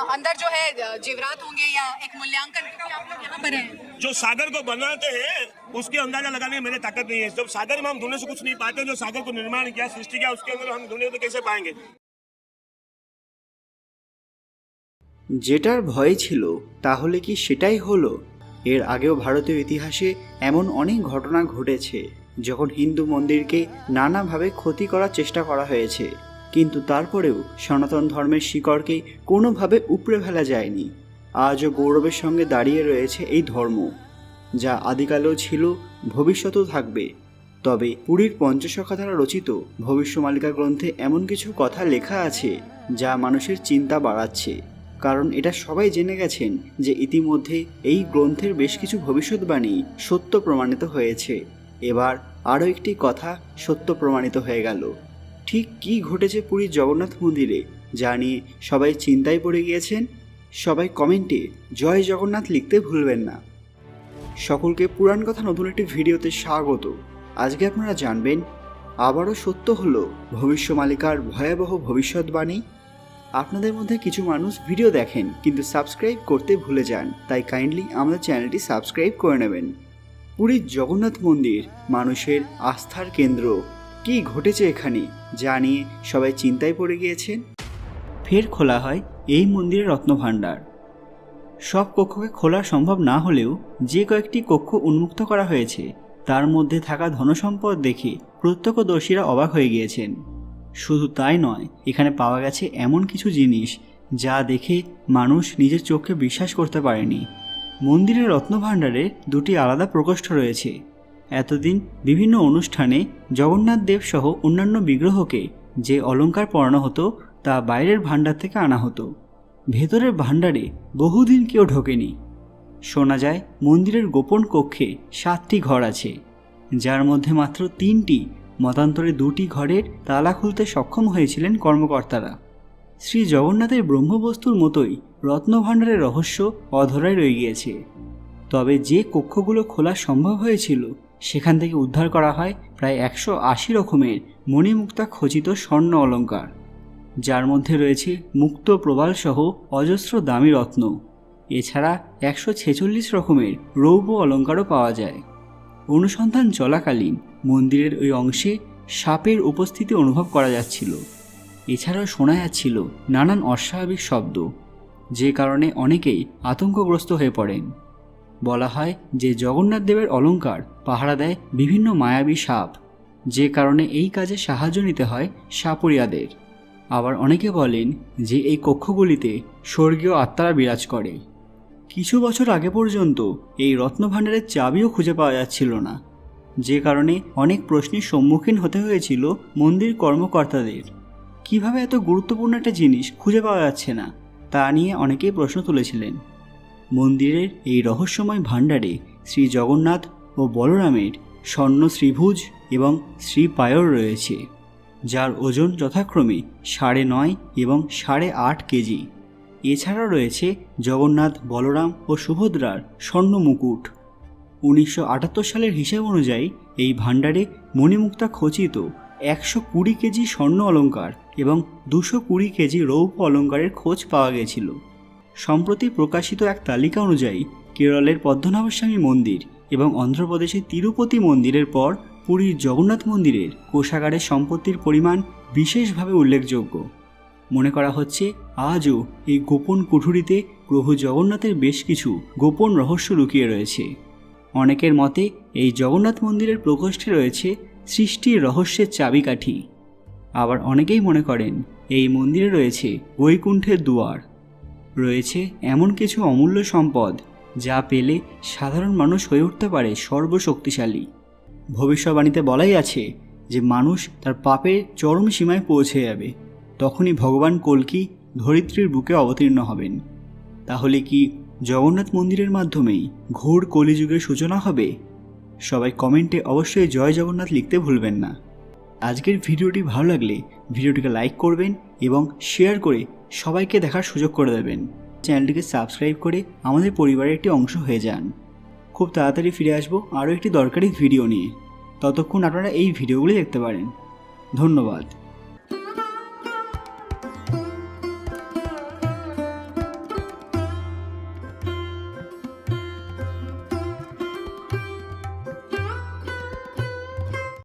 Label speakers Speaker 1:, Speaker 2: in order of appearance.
Speaker 1: अंदर जो है जेवरात होंगे या एक मूल्यांकन, क्योंकि आप लोग यहाँ पर हैं।
Speaker 2: जो सागर को बनाते हैं उसके अंदाजा लगाने में मेरे ताकत नहीं है। जब सागर में हम ढूंढने से कुछ नहीं पाते, जो सागर को निर्माण किया, सृष्टि किया, उसके अंदर हम ढूंढे तो कैसे पाएंगे।
Speaker 3: যেটার ভয় ছিল তাহলে কি সেটাই হলো? এর আগেও ভারতীয় ইতিহাসে এমন অনেক ঘটনা ঘটেছে যখন হিন্দু মন্দিরকে নানাভাবে ক্ষতি করার চেষ্টা করা হয়েছে, কিন্তু তারপরেও সনাতন ধর্মের শিকড়কে কোনোভাবে উপড়ে ফেলা যায়নি। আজও গৌরবের সঙ্গে দাঁড়িয়ে রয়েছে এই ধর্ম, যা আদিকালেও ছিল, ভবিষ্যতেও থাকবে। তবে পুরীর পঞ্চসখা দ্বারা রচিত ভবিষ্যমালিকা গ্রন্থে এমন কিছু কথা লেখা আছে যা মানুষের চিন্তা বাড়াচ্ছে, কারণ এটা সবাই জেনে গেছেন যে ইতিমধ্যে এই গ্রন্থের বেশ কিছু ভবিষ্যৎবাণী সত্য প্রমাণিত হয়েছে। এবার আরও একটি কথা সত্য প্রমাণিত হয়ে গেল। ঠিক কী ঘটেছে পুরীর জগন্নাথ মন্দিরে, যা নিয়ে সবাই চিন্তায় পড়ে গিয়েছেন? সবাই কমেন্টে জয় জগন্নাথ লিখতে ভুলবেন না। সকলকে পুরাণ কথা নতুন একটি ভিডিওতে স্বাগত। আজকে আপনারা জানবেন আবারও সত্য হলো ভবিষ্যমালিকার ভয়াবহ ভবিষ্যৎবাণী। আপনাদের মধ্যে কিছু মানুষ ভিডিও দেখেন কিন্তু সাবস্ক্রাইব করতে ভুলে যান, তাই কাইন্ডলি আমাদের চ্যানেলটি সাবস্ক্রাইব করে নেবেন। পুরীর জগন্নাথ মন্দির মানুষের আস্থার কেন্দ্র। কী ঘটেছে এখানে, যা নিয়ে সবাই চিন্তায় পড়ে গিয়েছেন? ফের খোলা হয় এই মন্দিরের রত্নভাণ্ডার। সব কক্ষকে খোলা সম্ভব না হলেও যে কয়েকটি কক্ষ উন্মুক্ত করা হয়েছে তার মধ্যে থাকা ধনসম্পদ দেখে প্রত্যক্ষদর্শীরা অবাক হয়ে গিয়েছেন। শুধু তাই নয়, এখানে পাওয়া গেছে এমন কিছু জিনিস যা দেখে মানুষ নিজের চোখে বিশ্বাস করতে পারেনি। মন্দিরের রত্নভাণ্ডারে দুটি আলাদা প্রকোষ্ঠ রয়েছে। এতদিন বিভিন্ন অনুষ্ঠানে জগন্নাথ দেব সহ অন্যান্য বিগ্রহকে যে অলংকার পরানো হতো তা বাইরের ভাণ্ডার থেকে আনা হতো। ভেতরের ভাণ্ডারে বহুদিন কেউ ঢোকেনি। শোনা যায় মন্দিরের গোপন কক্ষে 7টি ঘর আছে, যার মধ্যে মাত্র 3টি মতান্তরে 2টি ঘরের তালা খুলতে সক্ষম হয়েছিলেন কর্মকর্তারা। শ্রী জগন্নাথের ব্রহ্মবস্তুর মতোই রত্নভাণ্ডারের রহস্য অধরাই রয়ে গিয়েছে। তবে যে কক্ষগুলো খোলা সম্ভব হয়েছিল সেখান থেকে উদ্ধার করা হয় প্রায় 180 রকমের মণিমুক্তা খচিত স্বর্ণ অলঙ্কার, যার মধ্যে রয়েছে মুক্ত প্রবালসহ অজস্র দামি রত্ন। এছাড়া 146 রকমের রৌপ্য অলঙ্কারও পাওয়া যায়। অনুসন্ধান চলাকালীন মন্দিরের ওই অংশে সাপের উপস্থিতি অনুভব করা যাচ্ছিল। এছাড়াও শোনা যাচ্ছিল নানান অস্বাভাবিক শব্দ, যে কারণে অনেকেই আতঙ্কগ্রস্ত হয়ে পড়েন। বলা হয় যে জগন্নাথ দেবের অলঙ্কার পাহারা দেয় বিভিন্ন মায়াবী সাপ, যে কারণে এই কাজে সাহায্য নিতে হয় সাপুরিয়াদের। আবার অনেকে বলেন যে এই কক্ষগুলিতে স্বর্গীয় আত্মারা বিরাজ করে। কিছু বছর আগে পর্যন্ত এই রত্নভাণ্ডারের চাবিও খুঁজে পাওয়া যাচ্ছিল না, যে কারণে অনেক প্রশ্নের সম্মুখীন হতে হয়েছিল মন্দির কর্মকর্তাদের। কিভাবে এত গুরুত্বপূর্ণ একটা জিনিস খুঁজে পাওয়া যাচ্ছে না, তা নিয়ে অনেকেই প্রশ্ন তুলেছিলেন। মন্দিরের এই রহস্যময় ভাণ্ডারে শ্রী জগন্নাথ ও বলরামের স্বর্ণ শ্রীভুজ এবং শ্রীপায়র রয়েছে, যার ওজন যথাক্রমে 9.5 এবং 8.5 কেজি। এছাড়াও রয়েছে জগন্নাথ, বলরাম ও সুভদ্রার স্বর্ণ মুকুট। 1978 সালের হিসাব অনুযায়ী এই ভাণ্ডারে মণিমুক্তা খচিত 120 কেজি স্বর্ণ অলঙ্কার এবং 220 কেজি রৌপ্য অলঙ্কারের খোঁজ পাওয়া গেছিল। সম্প্রতি প্রকাশিত এক তালিকা অনুযায়ী কেরলের পদ্মনাভস্বামী মন্দির এবং অন্ধ্রপ্রদেশের তিরুপতি মন্দিরের পর পুরীর জগন্নাথ মন্দিরের কোষাগারের সম্পত্তির পরিমাণ বিশেষভাবে উল্লেখযোগ্য। মনে করা হচ্ছে আজও এই গোপন কুঠুরিতে প্রভু জগন্নাথের বেশ কিছু গোপন রহস্য লুকিয়ে রয়েছে। অনেকের মতে এই জগন্নাথ মন্দিরের প্রকোষ্ঠে রয়েছে সৃষ্টির রহস্যের চাবিকাঠি। আবার অনেকেই মনে করেন এই মন্দিরে রয়েছে বৈকুণ্ঠের দুয়ার। রয়েছে এমন কিছু অমূল্য সম্পদ যা পেলে সাধারণ মানুষ হয়ে উঠতে পারে সর্বশক্তিশালী। ভবিষ্যৎবাণীতে বলাই আছে যে মানুষ তার পাপের চরম সীমায় পৌঁছে যাবে, তখনই ভগবান কল্কি ধরিত্রীর বুকে অবতীর্ণ হবেন। তাহলে কি জগন্নাথ মন্দিরের মাধ্যমেই ঘোর কলিযুগের সূচনা হবে? সবাই কমেন্টে অবশ্যই জয় জগন্নাথ লিখতে ভুলবেন না। আজকের ভিডিওটি ভালো লাগলে ভিডিওটিকে লাইক করবেন এবং শেয়ার করে সবাইকে দেখার সুযোগ করে দেবেন। চ্যানেলটিকে সাবস্ক্রাইব করে আমাদের পরিবারের একটি অংশ হয়ে যান। খুব তাড়াতাড়ি ফিরে আসবো আরও একটি দরকারি ভিডিও নিয়ে। ততক্ষণ আপনারা এই ভিডিওগুলি দেখতে পারেন। ধন্যবাদ।